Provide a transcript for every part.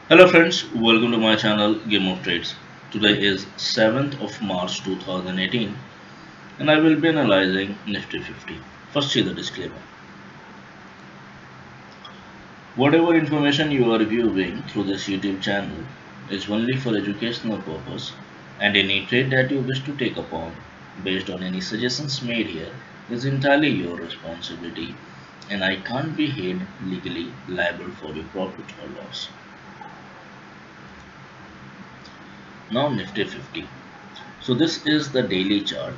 Hello friends, welcome to my channel Game of Trades. Today is 7th of March 2018 and I will be analyzing Nifty 50. First see the disclaimer. Whatever information you are viewing through this YouTube channel is only for educational purpose and any trade that you wish to take upon based on any suggestions made here is entirely your responsibility and I can't be held legally liable for your profit or loss. Now Nifty 50. So this is the daily chart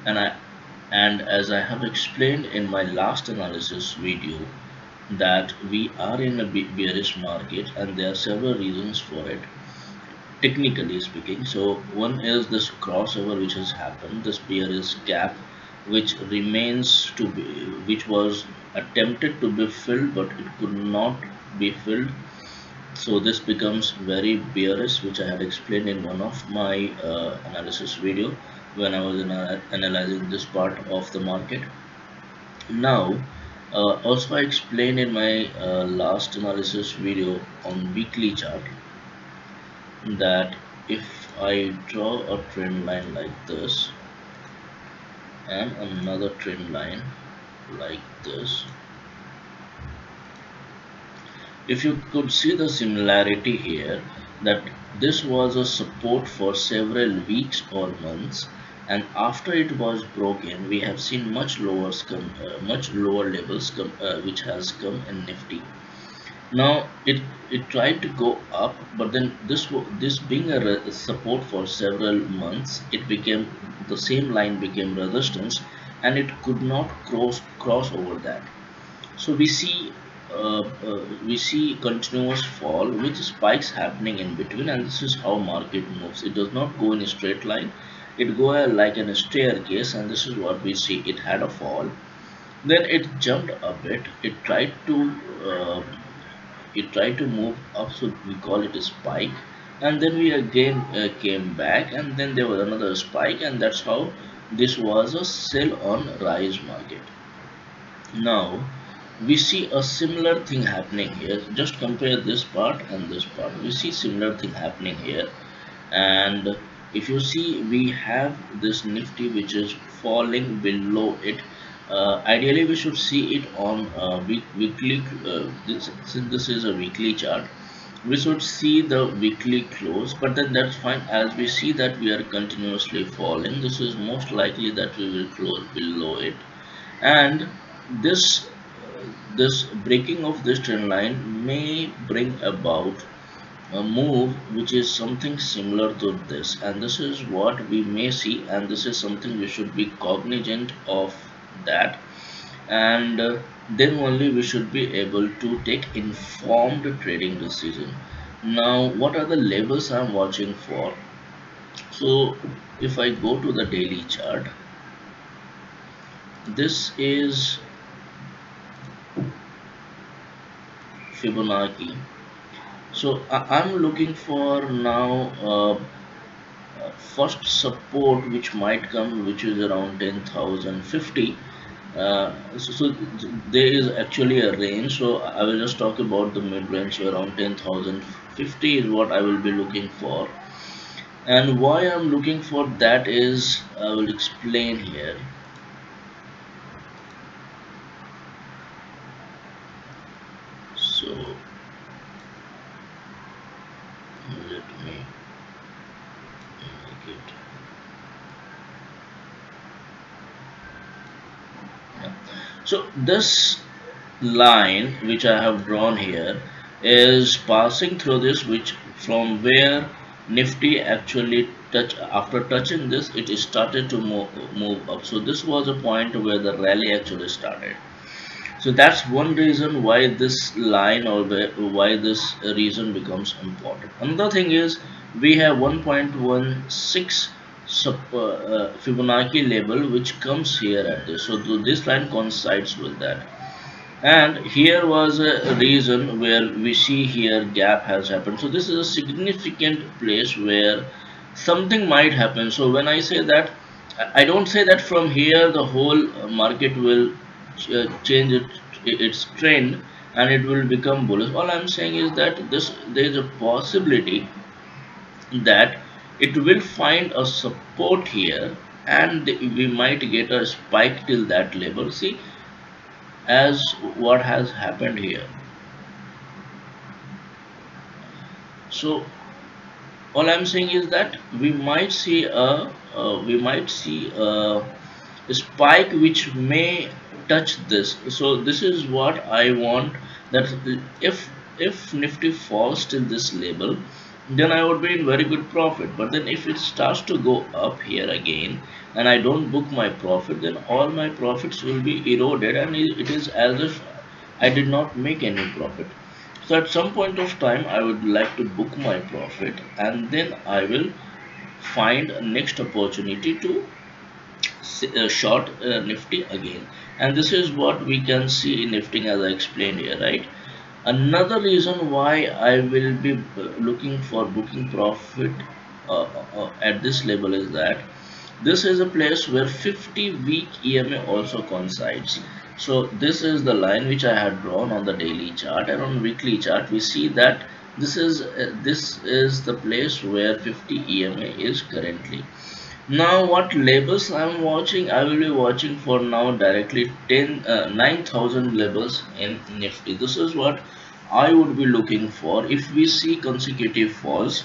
and as I have explained in my last analysis video that we are in a bearish market and there are several reasons for it technically speaking. So one is this crossover which has happened, this bearish gap which remains to be, which was attempted to be filled but it could not be filled. So this becomes very bearish, which I had explained in one of my analysis video when I was analyzing this part of the market. Now also I explained in my last analysis video on weekly chart that if I draw a trend line like this and another trend line like this, if you could see the similarity here, that this was a support for several weeks or months, and after it was broken we have seen much lower levels which has come in Nifty. Now it tried to go up, but then this being a support for several months, it became the same line became resistance and it could not cross over that. So we see continuous fall with spikes happening in between, and this is how market moves. It does not go in a straight line, it go like in a staircase, and this is what we see. It had a fall, then it jumped a bit, uh, it tried to move up, so we call it a spike, and then we again came back, and then there was another spike, and that's how this was a sell on rise market. Now we see a similar thing happening here. Just compare this part and this part. We see similar thing happening here, and if you see we have this Nifty which is falling below it. Ideally we should see it on weekly since this is a weekly chart, we should see the weekly close, but then that's fine. As we see that we are continuously falling, this is most likely that we will close below it, and this this breaking of this trend line may bring about a move which is something similar to this, and this is what we may see, and this is something we should be cognizant of that, and then only we should be able to take informed trading decision. Now what are the levels I'm watching for? So if I go to the daily chart, this is Fibonacci. So I'm looking for now first support which might come, which is around 10,050. So there is actually a range, so I will just talk about the mid range. So around 10,050 is what I will be looking for, and why I'm looking for that is I will explain here. So let me make it. Yeah. So this line which I have drawn here is passing through this, which from where Nifty actually after touching this, it started to move up. So this was a point where the rally actually started. So that's one reason why this line, or why this reason becomes important. Another thing is we have 1.16 Fibonacci level which comes here at this. So this line coincides with that. And here was a reason where we see here gap has happened. So this is a significant place where something might happen. So when I say that, I don't say that from here the whole market will change its trend, and it will become bullish. All I'm saying is that there is a possibility that it will find a support here, and we might get a spike till that level. See, as what has happened here. So all I'm saying is that we might see a spike which may touch this. So this is what I want, that if Nifty falls till this level, then I would be in very good profit. But then if it starts to go up here again and I don't book my profit, then all my profits will be eroded, and it is as if I did not make any profit. So at some point of time I would like to book my profit, and then I will find a next opportunity to short Nifty again. And this is what we can see in Nifty as I explained here, right? Another reason why I will be looking for booking profit at this level is that this is a place where 50-week EMA also coincides. So this is the line which I had drawn on the daily chart, and on weekly chart we see that this is the place where 50 EMA is currently. Now what labels I'm watching? I will be watching for now directly 9,000 labels in Nifty. This is what I would be looking for. If we see consecutive falls,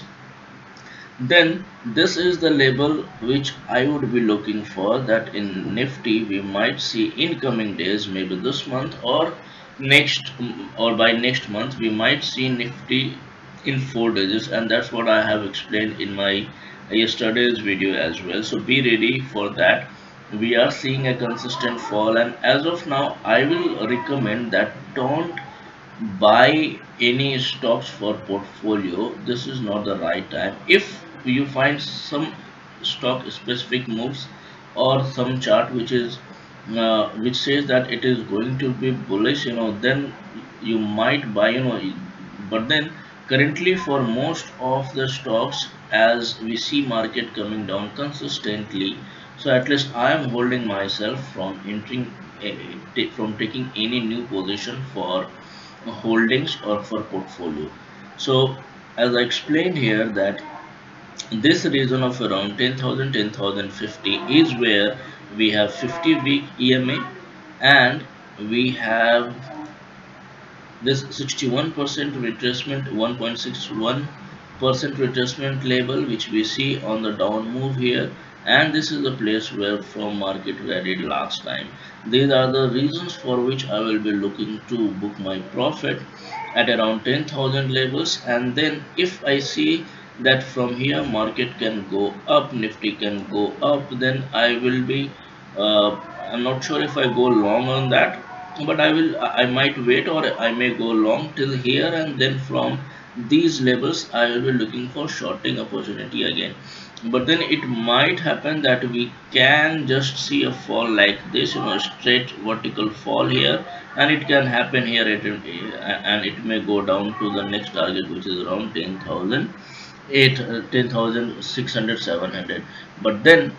then this is the label which I would be looking for, that in Nifty we might see in coming days, maybe this month or next, or by next month we might see Nifty in 4 digits, and that's what I have explained in my yesterday's video as well. So be ready for that. We are seeing a consistent fall, and as of now I will recommend that don't buy any stocks for portfolio. This is not the right time. If you find some stock specific moves or some chart which says that it is going to be bullish, then you might buy, but then currently for most of the stocks, as we see market coming down consistently, so at least I am holding myself from entering from taking any new position for holdings or for portfolio. So as I explained here, that this region of around 10,000 10,050 is where we have 50-week EMA, and we have this 61% retracement, 1.61% retracement level which we see on the down move here, and this is the place where from market rallied last time. These are the reasons for which I will be looking to book my profit at around 10,000 levels. And then if I see that from here market can go up, Nifty can go up, then I will be I'm not sure if I go long on that, but I might wait, or I may go long till here, and then from these levels I will be looking for shorting opportunity again. But then it might happen that we can just see a fall like this, straight vertical fall here, and it can happen here, and it may go down to the next target, which is around 10,600 700. But then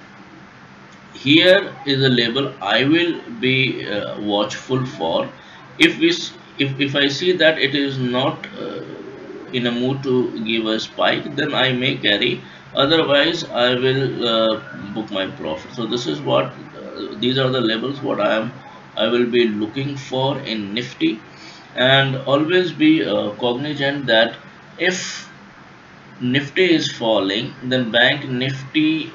here is a label I will be watchful for. If I see that it is not in a mood to give a spike, then I may carry, otherwise I will book my profit. So this is what these are the labels what I will be looking for in Nifty. And always be cognizant that if Nifty is falling, then Bank Nifty,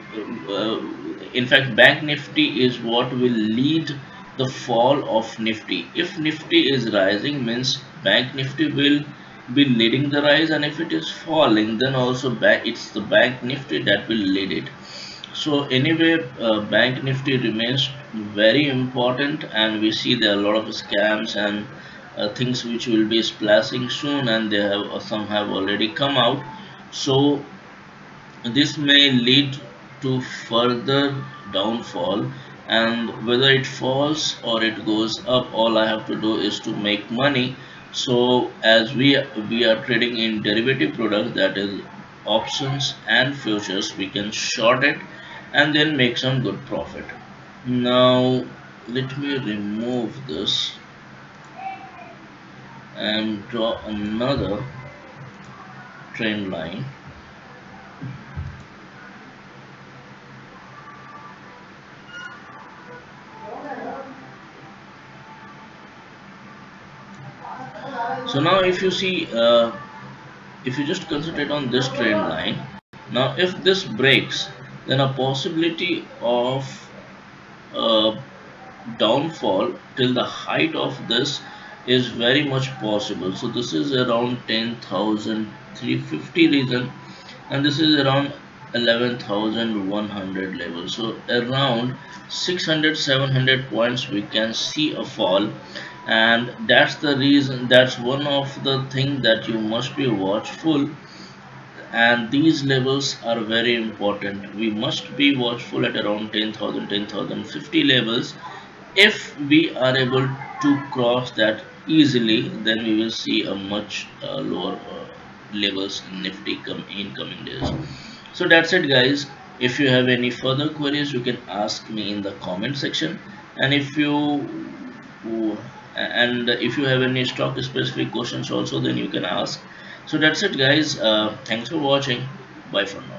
in fact, Bank Nifty is what will lead the fall of Nifty. If Nifty is rising, means Bank Nifty will be leading the rise, and if it is falling, then also it's the Bank Nifty that will lead it. So anyway, Bank Nifty remains very important, and we see there are a lot of scams and things which will be splashing soon, and they have some have already come out. So this may lead to further downfall, and whether it falls or it goes up, all I have to do is to make money. So as we are trading in derivative product, that is options and futures, we can short it and then make some good profit. Now let me remove this, and draw another trend line. So now if you see, if you just concentrate on this trend line, now if this breaks, then a possibility of uh, downfall till the height of this is very much possible. So this is around 10,350 region, and this is around 11,100 level. So around 600-700 points we can see a fall, and that's the reason, that's one of the thing that you must be watchful, and these levels are very important. We must be watchful at around 10,000, 10,050 levels. If we are able to cross that easily, then we will see a much lower levels in nifty in coming days. So that's it guys. If you have any further queries, you can ask me in the comment section, and if you have any stock specific questions also, then you can ask. So that's it guys. Thanks for watching. Bye for now.